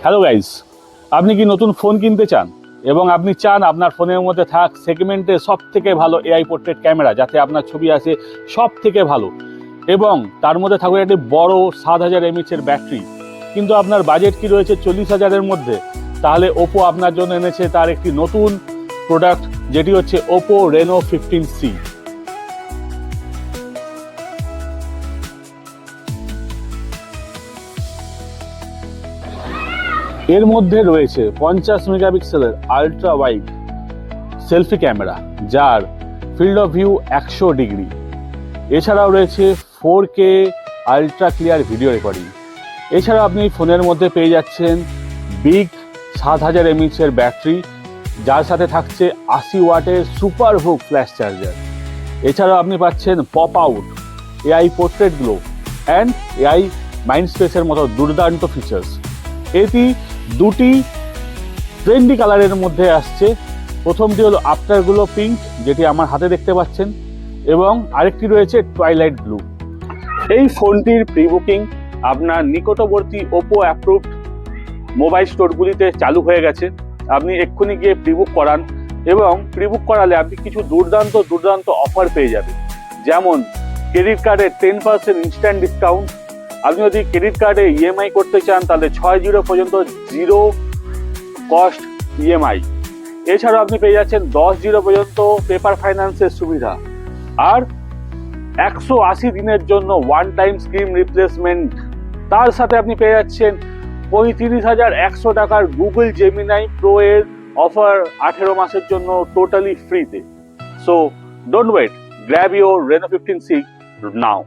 Hello guys, আপনি কি নতুন ফোন কিনতে চান এবং আপনি চান আপনার ফোনের মধ্যে থাক সেগমেন্টে সব থেকে ভালো এআই পোর্ট্রেট ক্যামেরা, যাতে আপনার ছবি আসে সব থেকে ভালো এবং তার মধ্যে থাকবে একটি বড় 7000 mAh এর ব্যাটারি, কিন্তু আপনার বাজেট কি রয়েছে 40,000-এর মধ্যে? তাহলে ওপো আপনার জন্য এনেছে তার একটি নতুন প্রোডাক্ট, যেটি হচ্ছে ওপো রেনো 15C। এর মধ্যে রয়েছে 50 মেগাপিক্সেলের আলট্রা ওয়াইড সেলফি ক্যামেরা, যার ফিল্ড অফ ভিউ 100 ডিগ্রি। এছাড়াও রয়েছে 4K ultra clear video recording. এছাড়া আপনি ফোনের মধ্যে পেয়ে যাচ্ছেন বিগ 7000 mAh এর ব্যাটারি, যার সাথে থাকছে 80 ওয়াটের সুপার হুক ফ্ল্যাশ চার্জার। এছাড়াও আপনি পাচ্ছেন pop out AI portrait glow and AI mind স্পেসের মতো দুর্দান্ত ফিচার্স। এটি দুটি ট্রেন্ডি কালারের মধ্যে আসছে। প্রথমটি হলো আফটার গ্লো পিঙ্ক, যেটি আমার হাতে দেখতে পাচ্ছেন, এবং আরেকটি রয়েছে টুয়াইলাইট ব্লু। এই ফোনটির প্রি বুকিং আপনার নিকটবর্তী ওপো অ্যাপ্রুভড মোবাইল স্টোরগুলিতে চালু হয়ে গেছে। আপনি এক্ষুনি গিয়ে প্রি বুক করান, এবং প্রি বুক করালে আপনি কিছু দুর্দান্ত অফার পেয়ে যাবেন, যেমন ক্রেডিট কার্ডে 10% ইনস্ট্যান্ট ডিসকাউন্ট। আপনি যদি ক্রেডিট কার্ডে ইএমআই করতে চান তাহলে 60 পর্যন্ত জিরো কস্ট ইএমআই। এছাড়াও আপনি পেয়ে যাচ্ছেন 10 পর্যন্ত পেপার ফাইন্যান্সের সুবিধা, আর 180 দিনের জন্য ওয়ান টাইম স্ক্রিন রিপ্লেসমেন্ট। তার সাথে আপনি পেয়ে যাচ্ছেন 35,100 টাকার গুগল জেমিনাই প্রো এর অফার 18 মাসের জন্য টোটালি ফ্রিতে। So don't wait, grab your Reno 15C now.